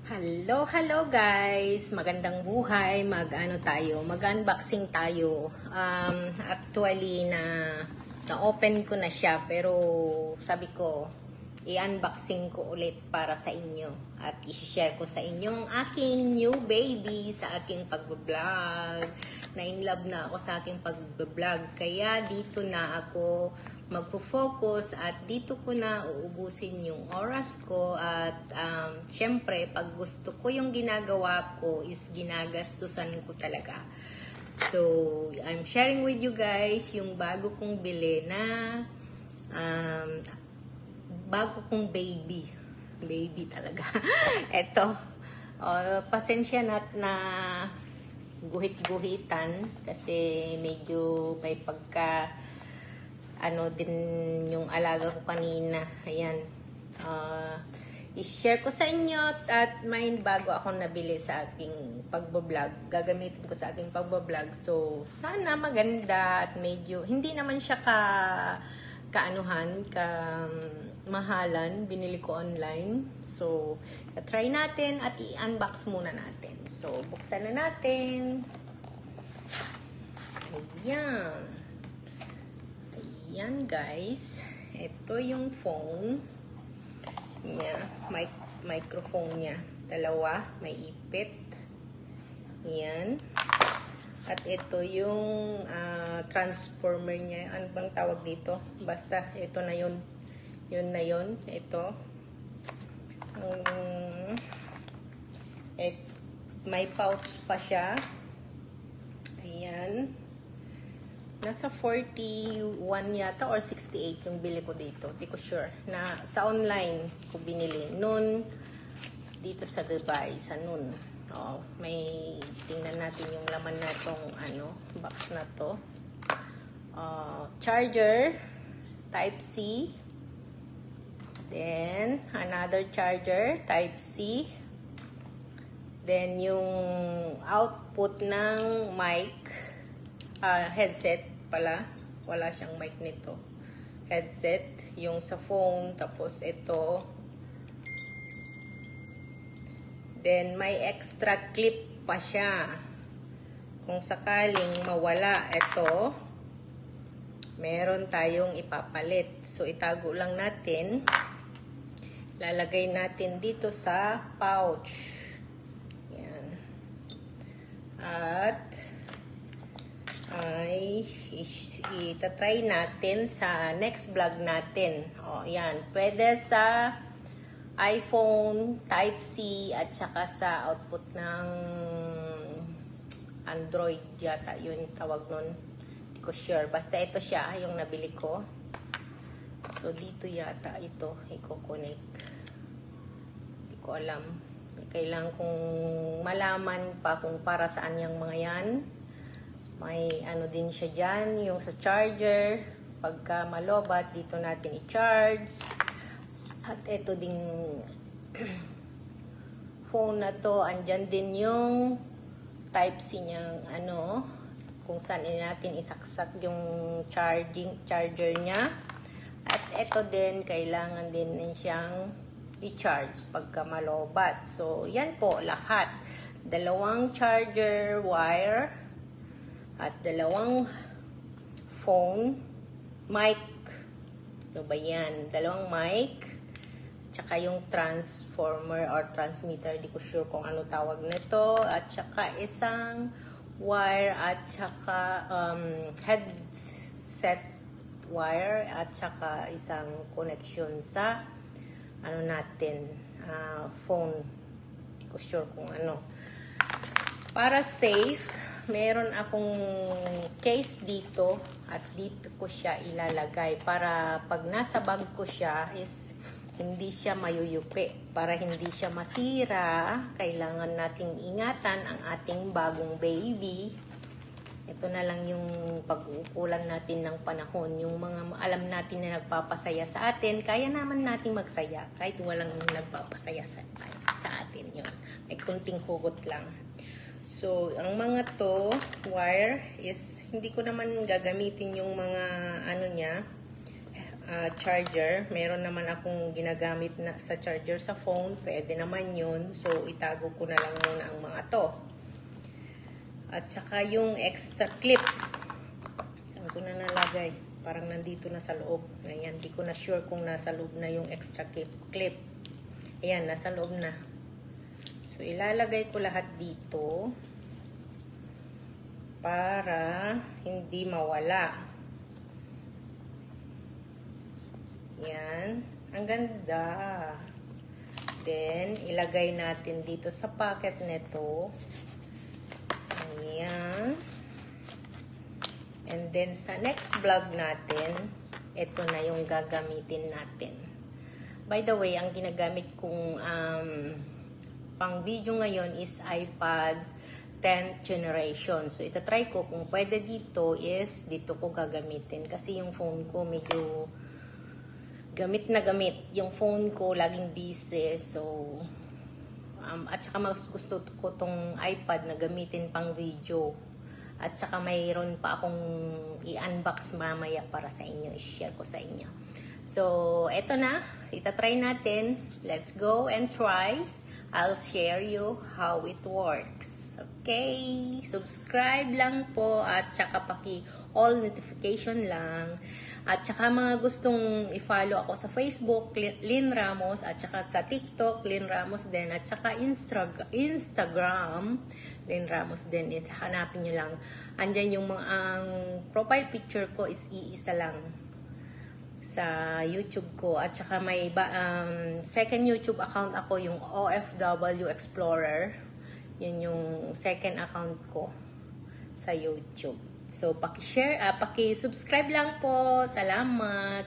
Hello guys! Magandang buhay. Mag-unboxing tayo. Actually na-open ko na siya pero sabi ko i-unboxing ko ulit para sa inyo at i-share ko sa inyo ang aking new baby sa aking pag-vlog. Na-in-love na ako sa aking pag-vlog kaya dito na ako magpo-focus at dito ko na uubusin yung oras ko at syempre pag gusto ko yung ginagawa ko is ginagastusan ko talaga. So, I'm sharing with you guys yung bago kong bili na bago kong baby talaga. Eto, pasensya na guhit-guhitan kasi medyo may pagka din yung alaga ko kanina. Ayan. I-share ko sa inyo at may bago akong nabili sa aking pagbablog. Gagamitin ko sa aking pagbablog. So, sana maganda at medyo, hindi naman siya mahalan. Binili ko online. So, try natin at i-unbox muna natin. So, buksan na natin. Ayan. Ayan guys, ito yung phone niya, microphone niya, dalawa, may ipit. Ayan. At ito yung transformer niya, ano bang tawag dito? Basta, ito na yun. Yun na yun, ito. May pouch pa siya. Ayan. Nasa 41 yata or 68 yung bili ko dito. Di ko sure. Sa online ko binili. Noon, dito sa Dubai, sa noon. May tingnan natin yung laman na itong box na to. Charger, type C. Then, another charger, type C. Then, yung output ng mic. Headset pala. Wala siyang mic nito. Headset. Yung sa phone. Tapos ito. Then may extra clip pa siya. Kung sakaling mawala ito, meron tayong ipapalit. So itago lang natin. Lalagay natin dito sa pouch. Yan. At itatry natin sa next vlog natin. Yan. Pwede sa iPhone, Type-C, at saka sa output ng Android yata. Yun tawag nun. Hindi ko sure. Basta ito siya, yung nabili ko. So, dito yata ito. I-connect. Hindi ko alam. Kailangan kong malaman pa kung para saan yung mga yan. May din siya dyan, yung sa charger. Pagka malobat, dito natin i-charge. At ito ding phone na to, andyan din yung Type-C niyang kung saan natin isaksak yung charger niya. At ito din, kailangan din siyang i-charge pagka malobat. So, yan po, lahat. Dalawang charger wire. At dalawang phone, mic. Ano ba yan? Dalawang mic. Tsaka yung transformer or transmitter. Di ko sure kung ano tawag nito. At tsaka isang wire. At tsaka headset wire. At tsaka isang connection sa phone. Di ko sure kung ano. Para safe, meron akong case dito at dito ko siya ilalagay para pag nasa bag ko siya is hindi siya mayuyupi. Para hindi siya masira, kailangan nating ingatan ang ating bagong baby. Ito na lang yung pag-uukulan natin ng panahon. Yung mga alam natin na nagpapasaya sa atin, kaya naman nating magsaya kahit walang nagpapasaya sa atin yun. May kunting hugot lang. So, ang mga to, wire, is hindi ko naman gagamitin yung mga niya, charger. Meron naman akong ginagamit na sa charger sa phone. Pwede naman yun. So, itago ko na lang muna ang mga to. At saka yung extra clip. Saan ko na nalagay? Parang nandito na sa loob. Ayan, di ko na sure kung nasa loob na yung extra clip. Ayan, nasa loob na. So, ilalagay ko lahat dito para hindi mawala. Yan. Ang ganda. Then, ilagay natin dito sa pocket nito. Ayan. And then, sa next vlog natin, ito na yung gagamitin natin. By the way, ang ginagamit kong pang video ngayon is iPad 10th generation. So, itatry ko kung pwede dito is dito ko gagamitin. Kasi yung phone ko medyo gamit na gamit. Yung phone ko laging busy. So, at saka mas gusto ko tong iPad na gamitin pang video. At saka mayroon pa akong i-unbox mamaya para sa inyo. I-share ko sa inyo. So, eto na. Itatry natin. Let's go and try. I'll share you how it works. Okay? Subscribe lang po at saka paki-all notification lang. At saka mga gustong i-follow ako sa Facebook, Lynn Ramos, at saka sa TikTok, Lynn Ramos din, at saka Instagram, Lynn Ramos din. Hanapin nyo lang. Andyan yung mga, ang profile picture ko is iisa lang sa YouTube ko. At saka may second YouTube account ako, yung OFW Explorer. Yun yung second account ko sa YouTube. So, paki-share, paki-subscribe lang po. Salamat!